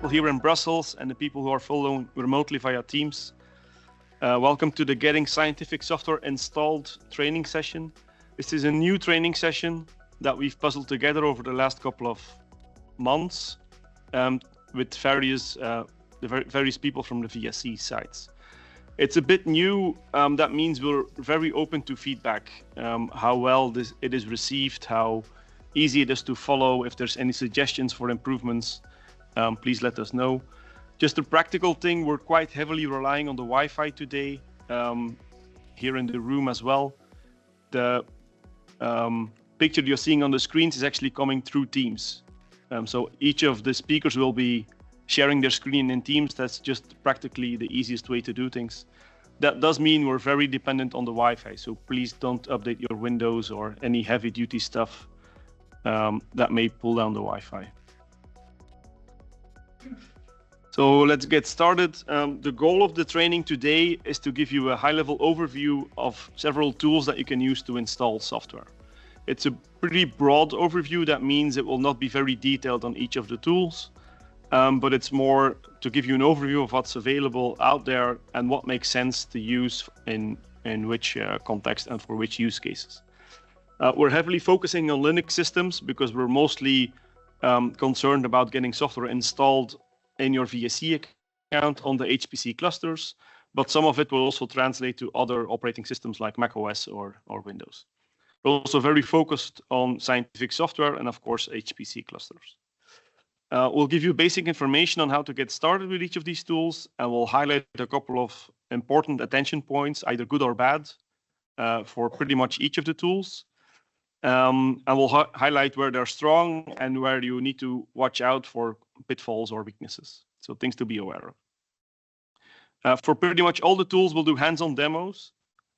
here in Brussels and the people who are following remotely via Teams. Welcome to the Getting Scientific Software Installed training session. This is a new training session that we've puzzled together over the last couple of months with various people from the VSC sites. It's a bit new. That means we're very open to feedback, how well it is received, how easy it is to follow. If there's any suggestions for improvements, please let us know. Just a practical thing, we're quite heavily relying on the Wi-Fi today, here in the room as well. The picture you're seeing on the screens is actually coming through Teams. So each of the speakers will be sharing their screen in Teams. That's just practically the easiest way to do things. That does mean we're very dependent on the Wi-Fi, so please don't update your Windows or any heavy-duty stuff that may pull down the Wi-Fi. So let's get started. The goal of the training today is to give you a high-level overview of several tools that you can use to install software. It's a pretty broad overview. That means it will not be very detailed on each of the tools, but it's more to give you an overview of what's available out there and what makes sense to use in which context and for which use cases. We're heavily focusing on Linux systems because we're mostly concerned about getting software installed in your VSC account on the HPC clusters, but some of it will also translate to other operating systems like macOS or Windows. We're also very focused on scientific software and, of course, HPC clusters. We'll give you basic information on how to get started with each of these tools, and we'll highlight a couple of important attention points, either good or bad, for pretty much each of the tools. And we'll highlight where they're strong and where you need to watch out for pitfalls or weaknesses. So things to be aware of. For pretty much all the tools, we'll do hands-on demos.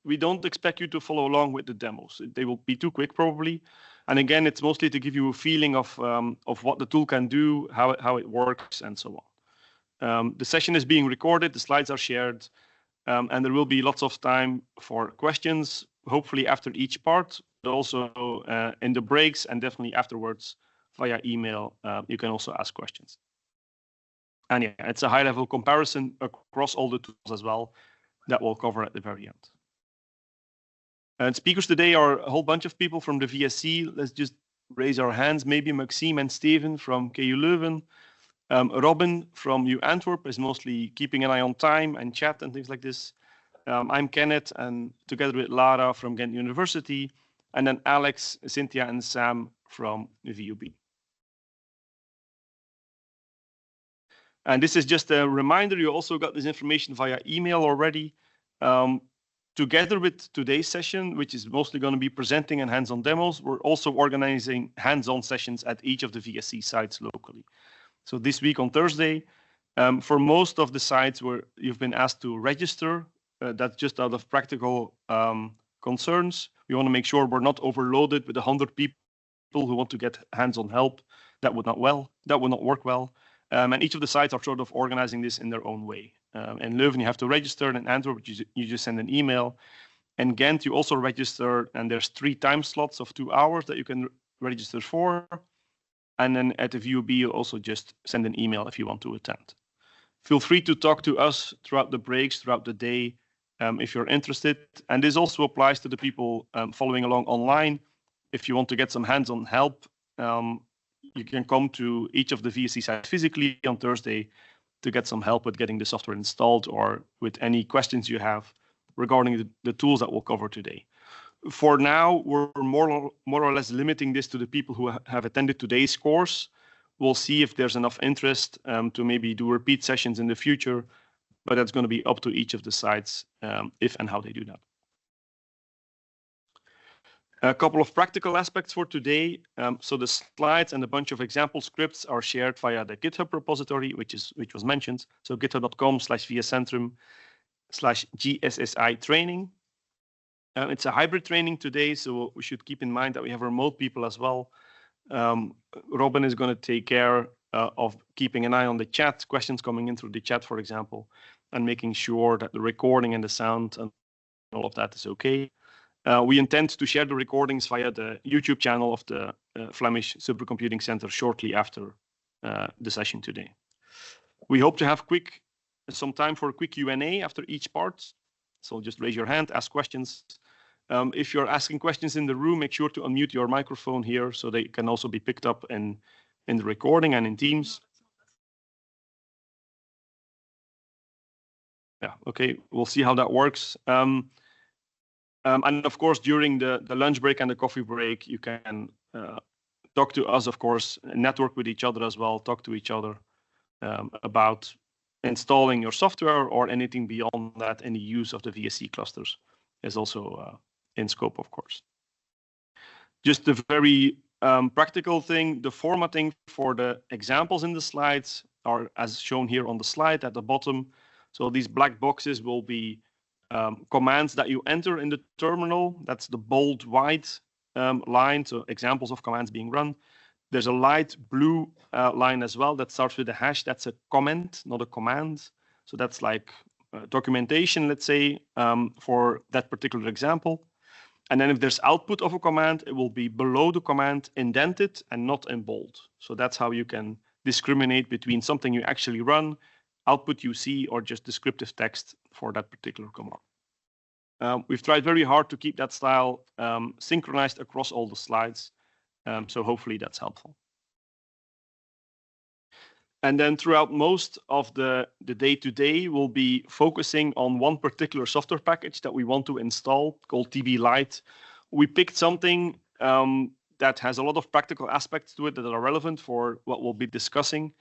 We don't expect you to follow along with the demos. They will be too quick probably. And again, it's mostly to give you a feeling of what the tool can do, how it works, and so on. The session is being recorded, the slides are shared, and there will be lots of time for questions, hopefully after each part, but also in the breaks and definitely afterwards via email. You can also ask questions. And yeah, it's a high-level comparison across all the tools as well that we'll cover at the very end. And speakers today are a whole bunch of people from the VSC. Let's just raise our hands. Maybe Maxime and Steven from KU Leuven. Robin from U Antwerp is mostly keeping an eye on time and chat and things like this. I'm Kenneth, and together with Lara from Ghent University, and then Alex, Cynthia, and Sam from the VUB. And this is just a reminder, you also got this information via email already. Together with today's session, which is mostly going to be presenting and hands-on demos, we're also organizing hands-on sessions at each of the VSC sites locally. So this week on Thursday, for most of the sites where you've been asked to register, that's just out of practical concerns. We want to make sure we're not overloaded with 100 people who want to get hands-on help. That would not work well. And each of the sites are sort of organizing this in their own way. In Leuven, you have to register. In Antwerp, you just send an email. In Ghent, you also register, and there's 3 time slots of 2 hours that you can register for. And then at the VUB, you also just send an email if you want to attend. Feel free to talk to us throughout the breaks, throughout the day, if you're interested. And this also applies to the people following along online. If you want to get some hands-on help, you can come to each of the VSC sites physically on Thursday to get some help with getting the software installed or with any questions you have regarding the tools that we'll cover today. For now, we're more or less limiting this to the people who have attended today's course. We'll see if there's enough interest to maybe do repeat sessions in the future, but that's going to be up to each of the sites if and how they do that. A couple of practical aspects for today. So the slides and a bunch of example scripts are shared via the GitHub repository, which was mentioned. So github.com/vscentrum/GSSI training. It's a hybrid training today, so we should keep in mind that we have remote people as well. Robin is going to take care of keeping an eye on the chat, questions coming in through the chat, for example, and making sure that the recording and the sound and all of that is okay. We intend to share the recordings via the YouTube channel of the Flemish Supercomputing Center shortly after the session today. We hope to have some time for a quick Q&A after each part. So just raise your hand, ask questions. If you're asking questions in the room, make sure to unmute your microphone here so they can also be picked up in the recording and in Teams. Yeah, okay, we'll see how that works. And of course, during the lunch break and the coffee break, you can talk to us, of course, network with each other as well, talk to each other about installing your software or anything beyond that. Any use of the VSC clusters is also in scope, of course. Just a very practical thing, the formatting for the examples in the slides are as shown here on the slide at the bottom. So these black boxes will be commands that you enter in the terminal. That's the bold white line, so examples of commands being run. There's a light blue line as well that starts with a hash. That's a comment, not a command. So that's like documentation, let's say, for that particular example. And then if there's output of a command, it will be below the command, indented and not in bold. So that's how you can discriminate between something you actually run, output you see, or just descriptive text for that particular command. We've tried very hard to keep that style synchronized across all the slides. So hopefully that's helpful. And then throughout most of the day-to-day, we'll be focusing on one particular software package that we want to install called TB Lite. We picked something that has a lot of practical aspects to it that are relevant for what we'll be discussing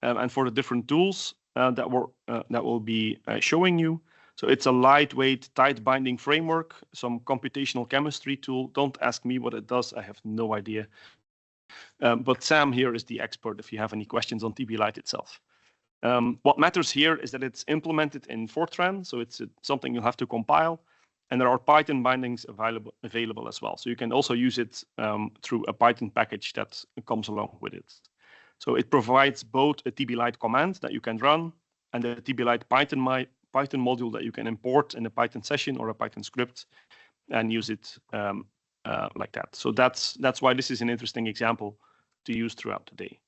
and for the different tools that we'll be showing you. So it's a lightweight, tight binding framework, some computational chemistry tool. Don't ask me what it does. I have no idea. But Sam here is the expert if you have any questions on TB Lite itself. What matters here is that it's implemented in Fortran, so it's something you'll have to compile, and there are Python bindings available as well. So you can also use it through a Python package that comes along with it. So it provides both a TB Lite command that you can run and a TB Lite Python module that you can import in a Python session or a Python script and use it like that. So that's why this is an interesting example to use throughout the day.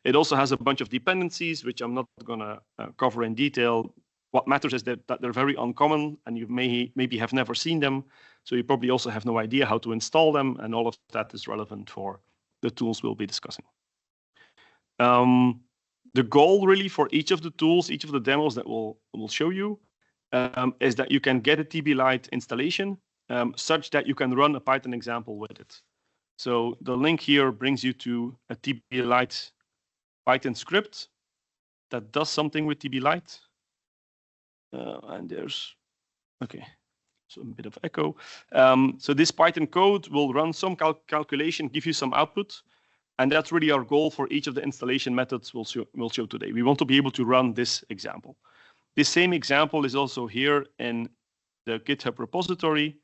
It also has a bunch of dependencies, which I'm not going to cover in detail. What matters is that they're very uncommon and you maybe have never seen them. So you probably also have no idea how to install them. And all of that is relevant for the tools we'll be discussing. The goal really for each of the tools, each of the demos that we'll show you is that you can get a TB Lite installation such that you can run a Python example with it. So the link here brings you to a TB Lite Python script that does something with TB Lite. And there's, okay, so a bit of echo. So this Python code will run some calculation, give you some output. And that's really our goal for each of the installation methods we'll show today. We want to be able to run this example. This same example is also here in the GitHub repository.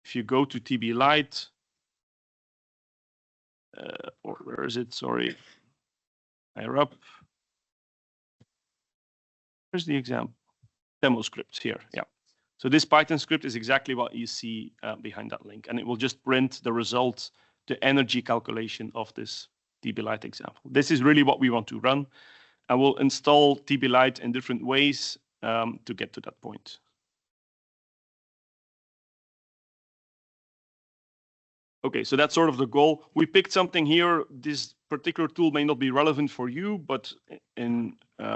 If you go to TB Lite, or where is it? Sorry, higher up. Here's the example. Demo script here, yeah. So this Python script is exactly what you see behind that link. And it will just print the result, the energy calculation of this TB Lite example. This is really what we want to run. And we'll install TB Lite in different ways to get to that point. Okay, so that's sort of the goal. We picked something here. This particular tool may not be relevant for you, but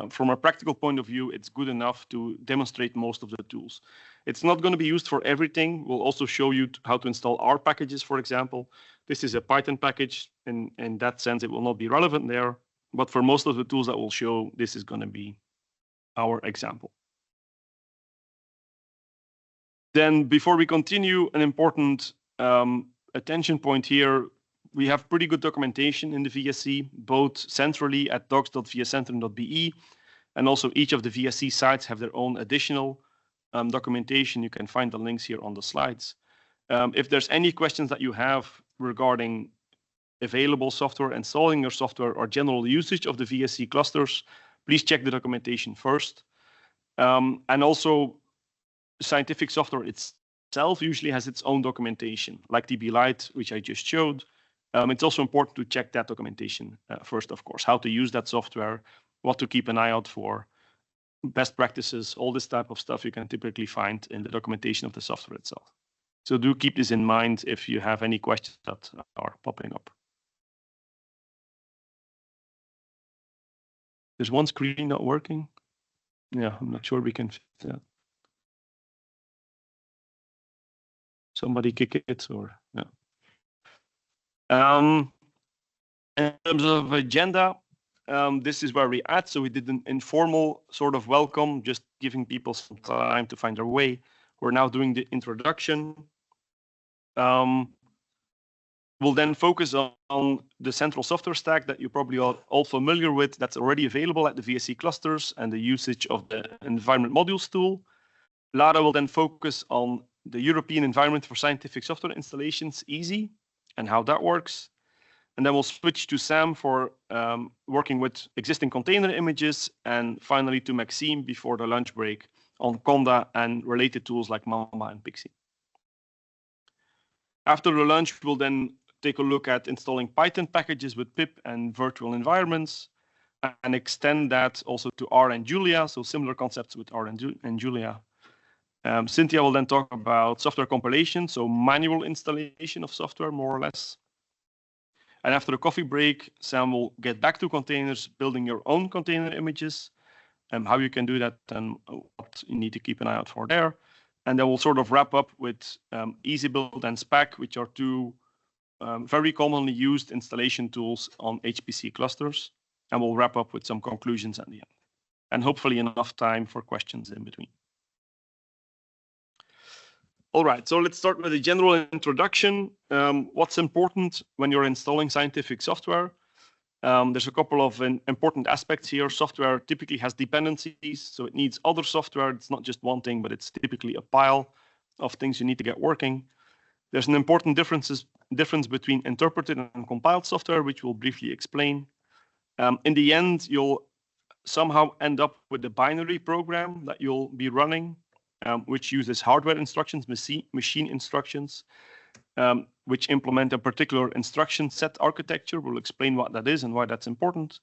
from a practical point of view, it's good enough to demonstrate most of the tools. It's not going to be used for everything. We'll also show you how to install R packages, for example. This is a Python package. In that sense, it will not be relevant there. But for most of the tools that we'll show, this is going to be our example. Then before we continue, an important attention point here, we have pretty good documentation in the VSC, both centrally at docs.vscentrum.be, and also each of the VSC sites have their own additional documentation. You can find the links here on the slides. If there's any questions that you have regarding available software, installing your software, or general usage of the VSC clusters, please check the documentation first. And also, scientific software itself usually has its own documentation, like TB Lite, which I just showed. It's also important to check that documentation first, of course, how to use that software, what to keep an eye out for. best practices, all this type of stuff you can typically find in the documentation of the software itself. So do keep this in mind if you have any questions that are popping up. There's one screen not working. Yeah, I'm not sure we can fix that. Somebody kick it or yeah. In terms of agenda, this is where we're at. So we did an informal sort of welcome, just giving people some time to find their way. We're now doing the introduction. We'll then focus on the central software stack that you probably are all familiar with, that's already available at the VSC clusters and the usage of the environment modules tool. Lara will then focus on the European Environment for Scientific Software Installations, EASY, and how that works. And then we'll switch to Sam for working with existing container images, and finally to Maxime before the lunch break on Conda and related tools like Mamba and Pixie. After the lunch, we'll then take a look at installing Python packages with pip and virtual environments, and extend that also to R and Julia, so similar concepts with R and Julia. Cynthia will then talk about software compilation, so manual installation of software, more or less. And after the coffee break, Sam will get back to containers, building your own container images, and how you can do that and what you need to keep an eye out for there. And then we'll sort of wrap up with EasyBuild and SPAC, which are two very commonly used installation tools on HPC clusters. And we'll wrap up with some conclusions at the end. And hopefully enough time for questions in between. All right, so let's start with a general introduction. What's important when you're installing scientific software? There's a couple of important aspects here. Software typically has dependencies, so it needs other software. It's not just one thing, but it's typically a pile of things you need to get working. There's an important difference between interpreted and compiled software, which we'll briefly explain. In the end, you'll somehow end up with a binary program that you'll be running, which uses hardware instructions, machine instructions, which implement a particular instruction set architecture. We'll explain what that is and why that's important.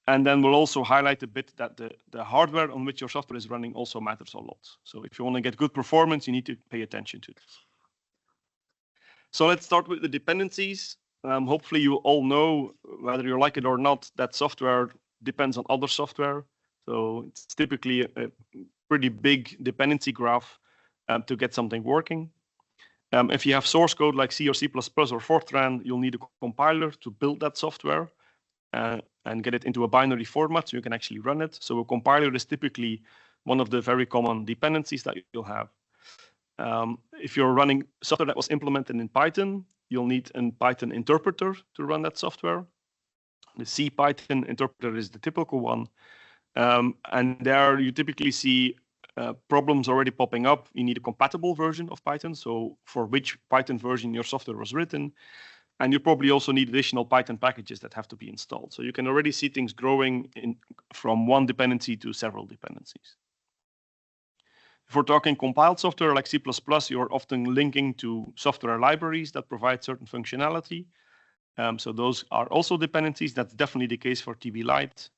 And then we'll also highlight a bit that the hardware on which your software is running also matters a lot. So if you want to get good performance, you need to pay attention to this. So let's start with the dependencies. Hopefully you all know, whether you like it or not, that software depends on other software. So it's typically a pretty big dependency graph to get something working. If you have source code like C or C++ or Fortran, you'll need a compiler to build that software and get it into a binary format so you can actually run it. So a compiler is typically one of the very common dependencies that you'll have. If you're running software that was implemented in Python, you'll need a Python interpreter to run that software. The C Python interpreter is the typical one. And there you typically see problems already popping up. You need a compatible version of Python, so for which Python version your software was written. And you probably also need additional Python packages that have to be installed. So you can already see things growing from one dependency to several dependencies. If we're talking compiled software like C++, you're often linking to software libraries that provide certain functionality. So those are also dependencies. That's definitely the case for TB-Lite.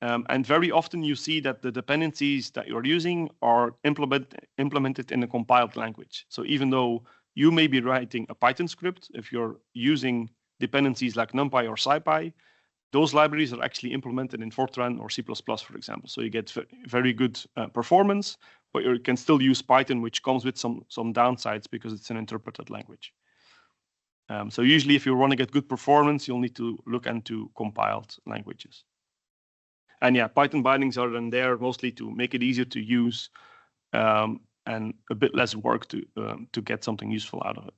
And very often you see that the dependencies that you're using are implemented in a compiled language. So even though you may be writing a Python script, if you're using dependencies like NumPy or SciPy, those libraries are actually implemented in Fortran or C++, for example. So you get very good performance, but you can still use Python, which comes with some downsides because it's an interpreted language. So usually if you want to get good performance, you'll need to look into compiled languages. And yeah, Python bindings are in there mostly to make it easier to use and a bit less work to get something useful out of it.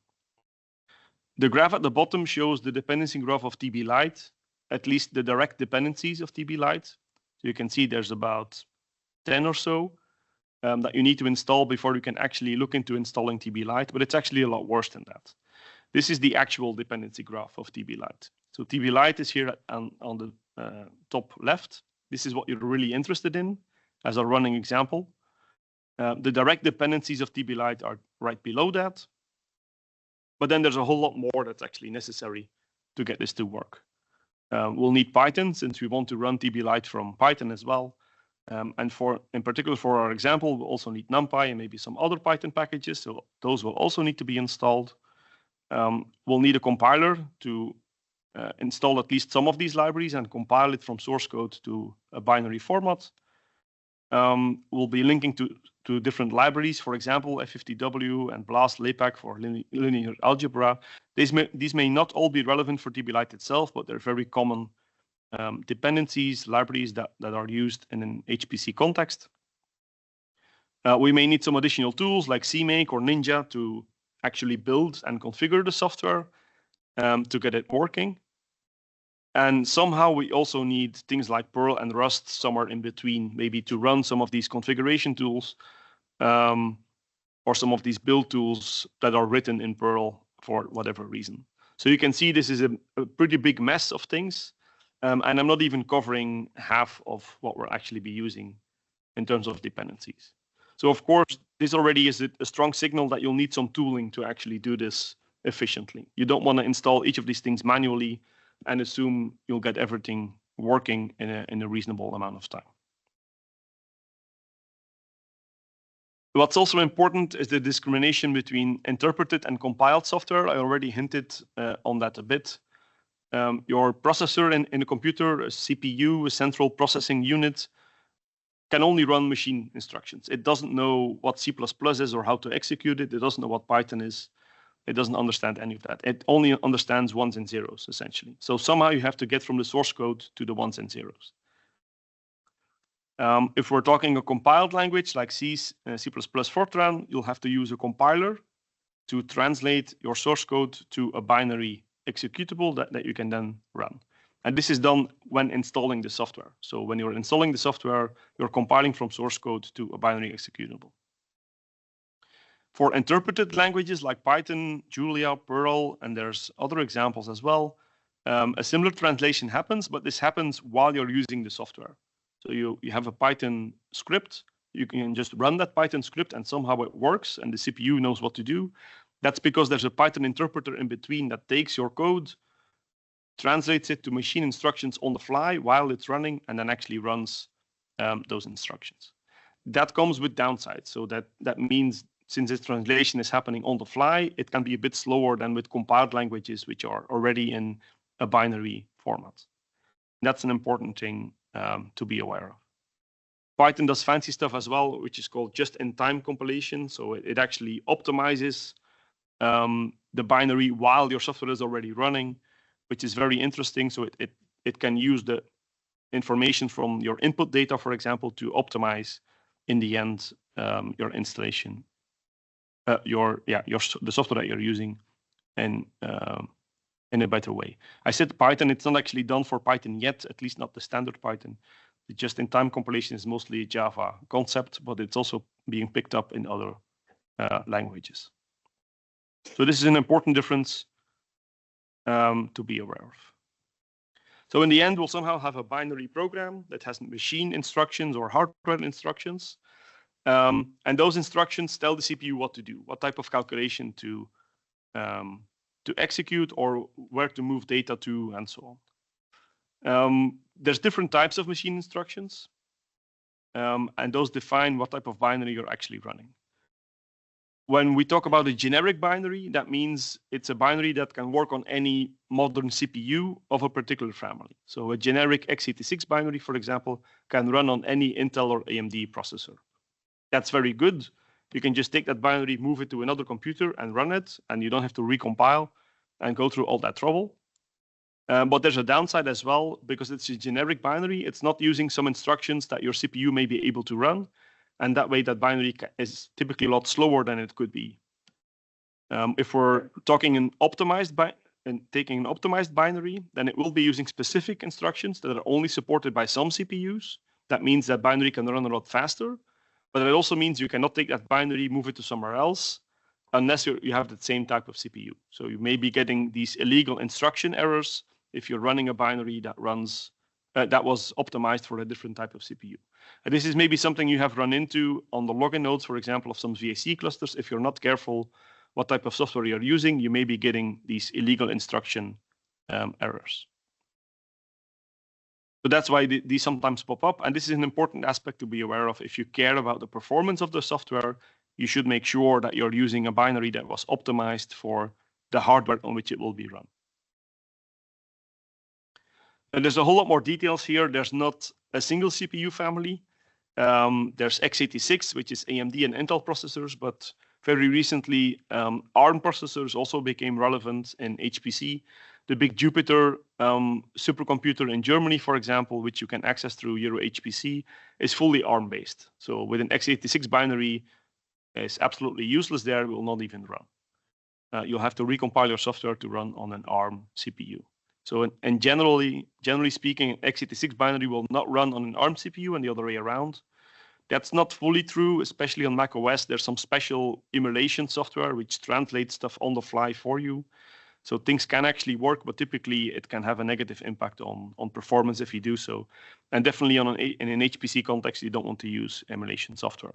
The graph at the bottom shows the dependency graph of TB-Lite, at least the direct dependencies of TB-Lite. So you can see there's about 10 or so that you need to install before you can actually look into installing TB-Lite, but it's actually a lot worse than that. This is the actual dependency graph of TB-Lite. So TB-Lite is here on the top left. This is what you're really interested in as a running example. The direct dependencies of TB-Lite are right below that. But then there's a whole lot more that's actually necessary to get this to work. We'll need Python since we want to run TB-Lite from Python as well. And in particular for our example, we'll also need NumPy and maybe some other Python packages. So those will also need to be installed. We'll need a compiler to install at least some of these libraries and compile it from source code to a binary format. We'll be linking to different libraries, for example, F50W and BLAST LAPACK for linear algebra. These may not all be relevant for DB-Lite itself, but they're very common dependencies, libraries that are used in an HPC context. We may need some additional tools like CMake or Ninja to actually build and configure the software to get it working. And somehow we also need things like Perl and Rust somewhere in between, maybe to run some of these configuration tools or some of these build tools that are written in Perl for whatever reason. So you can see this is a pretty big mess of things. And I'm not even covering half of what we'll actually be using in terms of dependencies. So of course, this already is a strong signal that you'll need some tooling to actually do this efficiently. You don't want to install each of these things manually and assume you'll get everything working in a reasonable amount of time. What's also important is the discrimination between interpreted and compiled software. I already hinted on that a bit. Your processor in a computer, a CPU, a central processing unit, can only run machine instructions. It doesn't know what C++ is or how to execute it. It doesn't know what Python is. It doesn't understand any of that. It only understands ones and zeros, essentially. So somehow you have to get from the source code to the ones and zeros. If we're talking a compiled language like C, C++, Fortran, you'll have to use a compiler to translate your source code to a binary executable that you can then run. And this is done when installing the software. So when you're installing the software, you're compiling from source code to a binary executable. For interpreted languages like Python, Julia, Perl, and there's other examples as well, a similar translation happens, but this happens while you're using the software. So you have a Python script, you can just run that Python script and somehow it works and the CPU knows what to do. That's because there's a Python interpreter in between that takes your code, translates it to machine instructions on the fly while it's running, and then actually runs those instructions. That comes with downsides. So that means since this translation is happening on the fly, it can be a bit slower than with compiled languages, which are already in a binary format. That's an important thing to be aware of. Python does fancy stuff as well, which is called just-in-time compilation. So it actually optimizes the binary while your software is already running, which is very interesting. So it can use the information from your input data, for example, to optimize in the end your installation, the software that you're using in a better way. I said Python, it's not actually done for Python yet, at least not the standard Python. The just-in-time compilation is mostly a Java concept, but it's also being picked up in other languages. So this is an important difference to be aware of. So in the end, we'll somehow have a binary program that has machine instructions or hardware instructions. And those instructions tell the CPU what to do, what type of calculation to execute or where to move data to, and so on. There's different types of machine instructions, and those define what type of binary you're actually running. When we talk about a generic binary, that means it's a binary that can work on any modern CPU of a particular family. So a generic x86 binary, for example, can run on any Intel or AMD processor. That's very good. You can just take that binary, move it to another computer and run it, and you don't have to recompile and go through all that trouble. But there's a downside as well, because it's a generic binary. It's not using some instructions that your CPU may be able to run. And that way, that binary is typically a lot slower than it could be. If we're talking taking an optimized binary, then it will be using specific instructions that are only supported by some CPUs. That means that binary can run a lot faster. But it also means you cannot take that binary, move it to somewhere else, unless you have the same type of CPU. So you may be getting these illegal instruction errors if you're running a binary that runs that was optimized for a different type of CPU. And this is maybe something you have run into on the login nodes, for example, of some VAC clusters. If you're not careful what type of software you're using, you may be getting these illegal instruction errors. So that's why these sometimes pop up. And this is an important aspect to be aware of. If you care about the performance of the software, you should make sure that you're using a binary that was optimized for the hardware on which it will be run. And there's a whole lot more details here. There's not a single CPU family. There's x86, which is AMD and Intel processors, but very recently, ARM processors also became relevant in HPC. The big Jupyter supercomputer in Germany, for example, which you can access through EuroHPC, is fully ARM-based. So with an x86 binary, it's absolutely useless there, will not even run. You'll have to recompile your software to run on an ARM CPU. So and generally speaking, x86 binary will not run on an ARM CPU and the other way around. That's not fully true, especially on Mac OS. There's some special emulation software which translates stuff on the fly for you. So things can actually work, but typically it can have a negative impact on performance if you do so. And definitely in an HPC context, you don't want to use emulation software.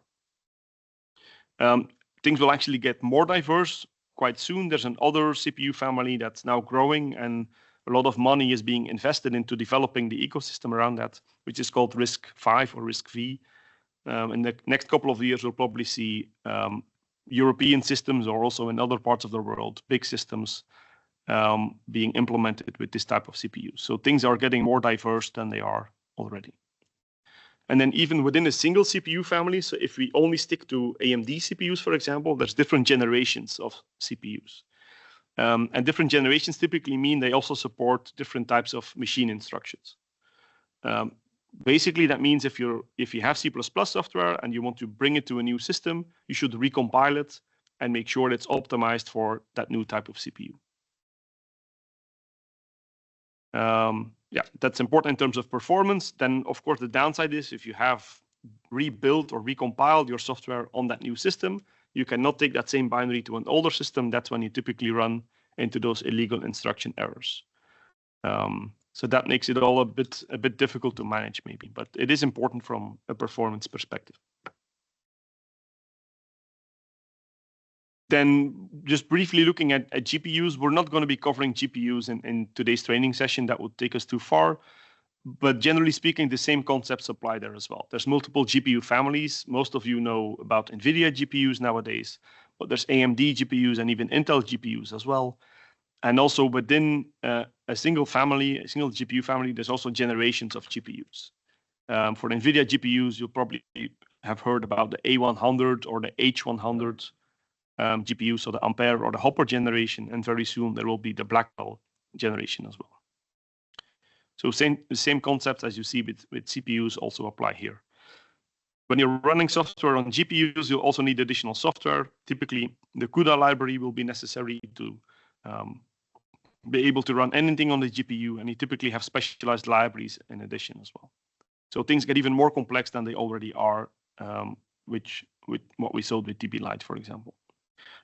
Things will actually get more diverse quite soon. There's another CPU family that's now growing, and a lot of money is being invested into developing the ecosystem around that, which is called RISC-V or RISC-V. In the next couple of years, we'll probably see European systems or also in other parts of the world, big systems being implemented with this type of CPU. So things are getting more diverse than they are already. And then even within a single CPU family, so if we only stick to AMD CPUs, for example, there's different generations of CPUs. And different generations typically mean they also support different types of machine instructions. Basically, that means if you have C++ software and you want to bring it to a new system, you should recompile it and make sure it's optimized for that new type of CPU. Yeah, that's important in terms of performance. Then, of course, the downside is if you have rebuilt or recompiled your software on that new system, you cannot take that same binary to an older system. That's when you typically run into those illegal instruction errors. So that makes it all a bit difficult to manage, maybe, but it is important from a performance perspective. Then just briefly looking at GPUs, we're not going to be covering GPUs in today's training session. That would take us too far. But generally speaking, the same concepts apply there as well. There's multiple GPU families. Most of you know about NVIDIA GPUs nowadays, but there's AMD GPUs and even Intel GPUs as well. And also within a single GPU family, there's also generations of GPUs. For the NVIDIA GPUs, you'll probably have heard about the A100 or the H100 GPU, so the Ampere or the Hopper generation, and very soon there will be the Blackwell generation as well. So the same concepts as you see with CPUs also apply here. When you're running software on GPUs, you'll also need additional software. Typically, the CUDA library will be necessary to be able to run anything on the GPU, and you typically have specialized libraries in addition as well. So things get even more complex than they already are, with what we saw with TB Lite, for example.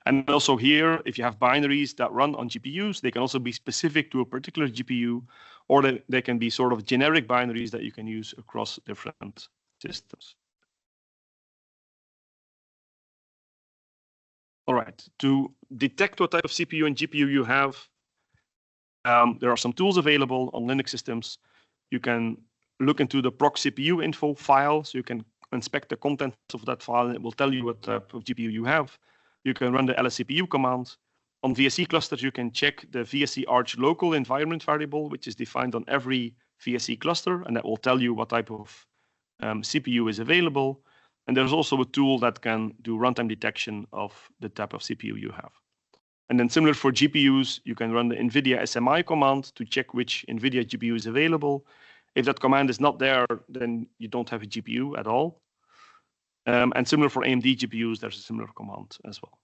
And also here, if you have binaries that run on GPUs, they can also be specific to a particular GPU, or they can be sort of generic binaries that you can use across different systems. All right, to detect what type of CPU and GPU you have, there are some tools available on Linux systems. You can look into the proc CPU info file, so you can inspect the contents of that file, and it will tell you what type of GPU you have. You can run the lscpu command. On VSE clusters, you can check the VSE arch local environment variable, which is defined on every VSE cluster, and that will tell you what type of CPU is available. And there's also a tool that can do runtime detection of the type of CPU you have. And then similar for GPUs, you can run the NVIDIA SMI command to check which NVIDIA GPU is available. If that command is not there, then you don't have a GPU at all. And similar for AMD GPUs, there's a similar command as well.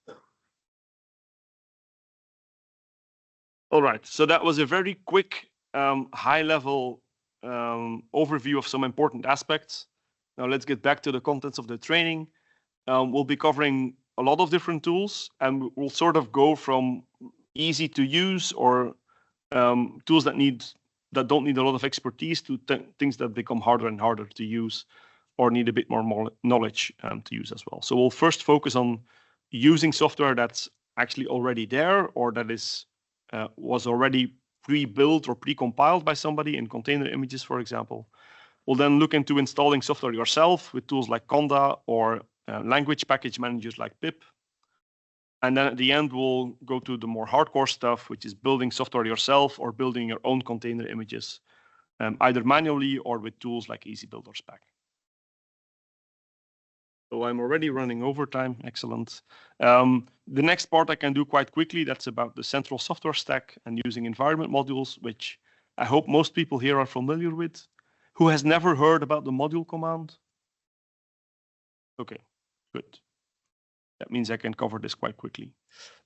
All right, so that was a very quick, high-level overview of some important aspects. Now let's get back to the contents of the training. We'll be covering a lot of different tools, and we'll sort of go from easy to use or tools that don't need a lot of expertise to things that become harder and harder to use or need a bit more knowledge to use as well. So we'll first focus on using software that's actually already there or that was already pre-built or pre-compiled by somebody in container images, for example. We'll then look into installing software yourself with tools like Conda or language package managers like pip. And then at the end, we'll go to the more hardcore stuff, which is building software yourself or building your own container images, either manually or with tools like EasyBuild or Spec. So I'm already running overtime. Excellent. The next part I can do quite quickly. That's about the central software stack and using environment modules, which I hope most people here are familiar with. Who has never heard about the module command? Okay, good. That means I can cover this quite quickly.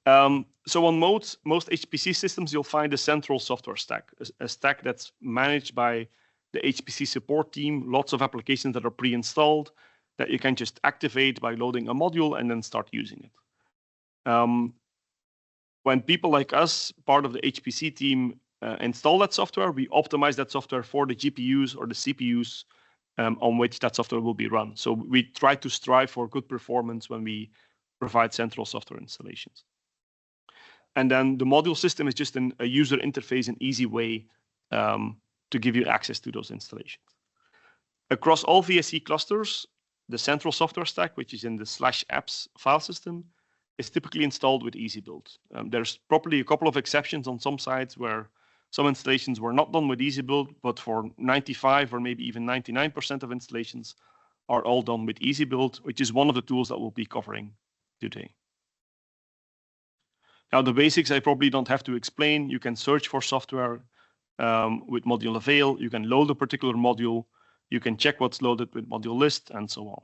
So on most HPC systems, you'll find a central software stack, a stack that's managed by the HPC support team, lots of applications that are pre-installed that you can just activate by loading a module and then start using it. When people like us, part of the HPC team, install that software, we optimize that software for the GPUs or the CPUs on which that software will be run. So we try to strive for good performance when we provide central software installations. And then the module system is just a user interface, an easy way to give you access to those installations. Across all VSE clusters, the central software stack, which is in the /apps file system, is typically installed with EasyBuild. There's probably a couple of exceptions on some sites where some installations were not done with EasyBuild, but for 95 or maybe even 99% of installations are all done with EasyBuild, which is one of the tools that we'll be covering today. Now, the basics I probably don't have to explain. You can search for software with module avail. You can load a particular module. You can check what's loaded with module list and so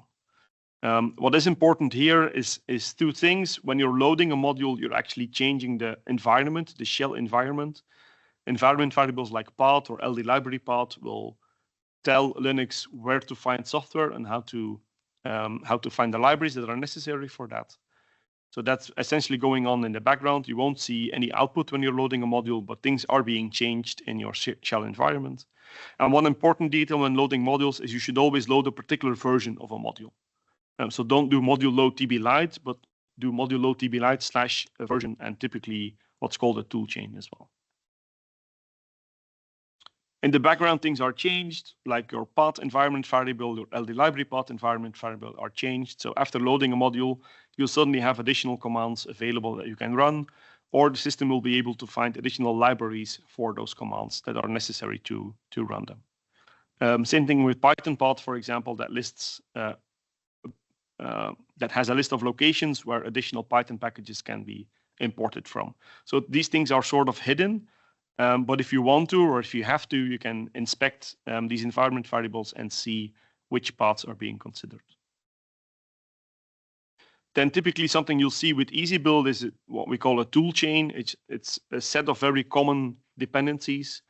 on. What is important here is two things. When you're loading a module, you're actually changing the environment, the shell environment. Environment variables like path or LD library path will tell Linux where to find software and how to find the libraries that are necessary for that. So that's essentially going on in the background. You won't see any output when you're loading a module, but things are being changed in your shell environment. And one important detail when loading modules is you should always load a particular version of a module. So don't do module load TB-Lite, but do module load TB-Lite / version and typically what's called a toolchain as well. In the background, things are changed, like your path environment variable, your LD library path environment variable are changed. So after loading a module, you'll suddenly have additional commands available that you can run, or the system will be able to find additional libraries for those commands that are necessary to run them. Same thing with Python path, for example, that lists that has a list of locations where additional Python packages can be imported from. So these things are sort of hidden. But if you want to, or if you have to, you can inspect these environment variables and see which paths are being considered. Then typically something you'll see with EasyBuild is what we call a toolchain. It's a set of very common dependencies.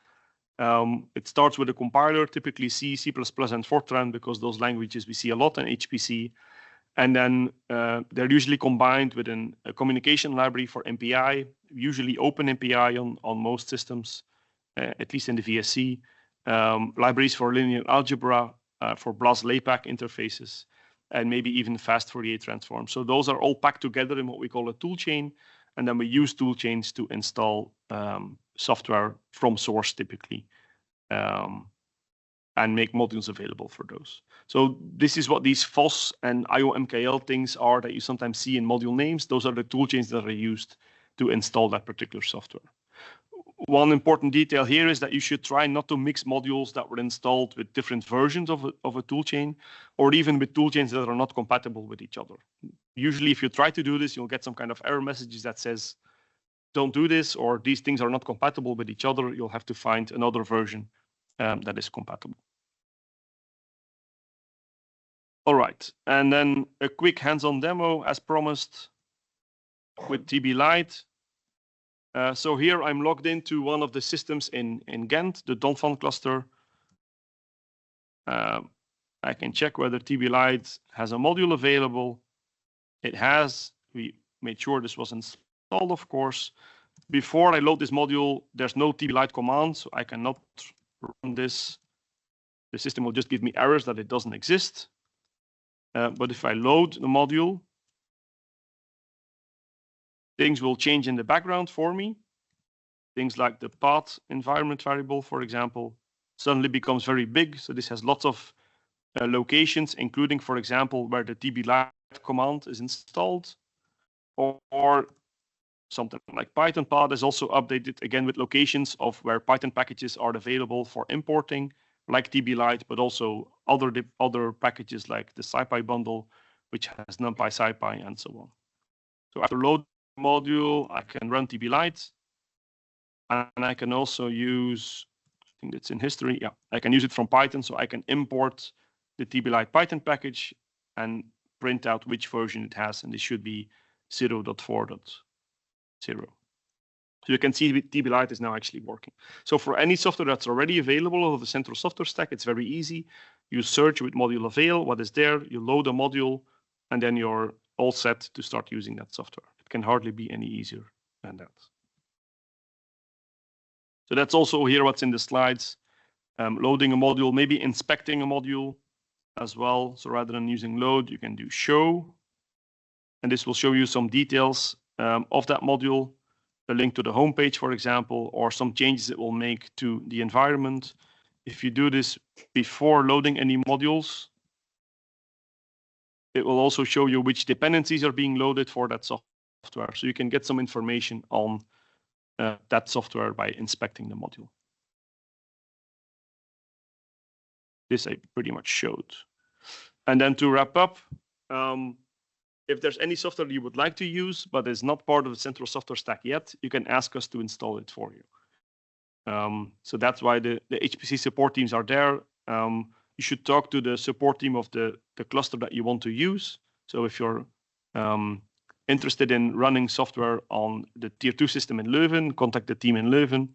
It starts with a compiler, typically C, C++, and Fortran, because those languages we see a lot in HPC. And then they're usually combined with a communication library for MPI, usually OpenMPI on most systems, at least in the VSC. Libraries for linear algebra, for BLAS-LAPACK interfaces, and maybe even fast Fourier transforms. So those are all packed together in what we call a toolchain. And then we use toolchains to install software from source typically. And make modules available for those. So this is what these FOSS and IOMKL things are that you sometimes see in module names. Those are the toolchains that are used to install that particular software. One important detail here is that you should try not to mix modules that were installed with different versions of a toolchain, or even with toolchains that are not compatible with each other. Usually, if you try to do this, you'll get some kind of error messages that says, don't do this, or these things are not compatible with each other. You'll have to find another version that is compatible. All right, and then a quick hands-on demo as promised with TB-Lite. So here I'm logged into one of the systems in Ghent, the Donphan cluster. I can check whether TB-Lite has a module available. It has. We made sure this was installed, of course. Before I load this module, there's no TB-Lite command, so I cannot run this. The system will just give me errors that it doesn't exist. But if I load the module, things will change in the background for me. things like the path environment variable, for example, suddenly becomes very big. So this has lots of locations, including, for example, where the tblight command is installed, or something like Python path is also updated again with locations of where Python packages are available for importing, like tblight, but also other packages like the SciPy bundle, which has NumPy, SciPy, and so on. So after load module, I can run tblight, and I can also use, I think that's in history, yeah, I can use it from Python, so I can import the tblight Python package and print out which version it has, and this should be 0.4.0. So you can see tblight is now actually working. So for any software that's already available of the central software stack, it's very easy. You search with module avail, what is there, you load a module, and then you're all set to start using that software. It can hardly be any easier than that. So that's also here what's in the slides. Loading a module, maybe inspecting a module as well. So rather than using load, you can do show. And this will show you some details of that module, a link to the homepage, for example, or some changes it will make to the environment. If you do this before loading any modules, it will also show you which dependencies are being loaded for that software. So you can get some information on that software by inspecting the module. This I pretty much showed. And then to wrap up, if there's any software you would like to use, but is not part of the central software stack yet, you can ask us to install it for you. So that's why the HPC support teams are there. You should talk to the support team of the cluster that you want to use. So if you're interested in running software on the tier 2 system in Leuven, contact the team in Leuven.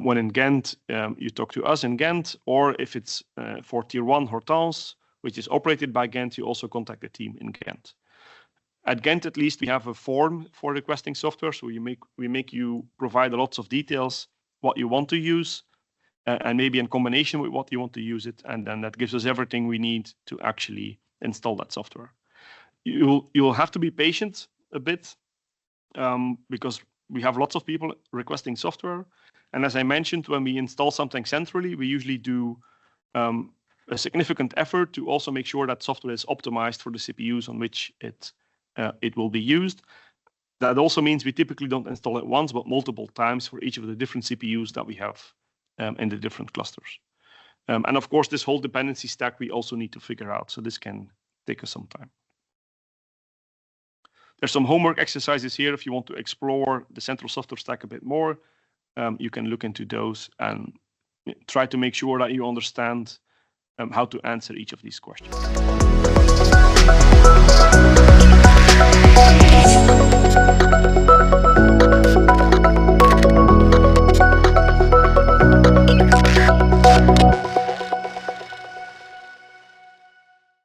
When in Ghent, you talk to us in Ghent, or if it's for tier 1 Hortense, which is operated by Ghent, you also contact the team in Ghent. At Ghent, at least, we have a form for requesting software. So we make you provide lots of details, what you want to use, and maybe in combination with what you want to use it. And then that gives us everything we need to actually install that software. You'll have to be patient a bit because we have lots of people requesting software. And as I mentioned, when we install something centrally, we usually do a significant effort to also make sure that software is optimized for the CPUs on which it will be used. That also means we typically don't install it once, but multiple times for each of the different CPUs that we have in the different clusters. And of course, this whole dependency stack we also need to figure out. So this can take us some time. There's some homework exercises here. If you want to explore the central software stack a bit more, you can look into those and try to make sure that you understand how to answer each of these questions.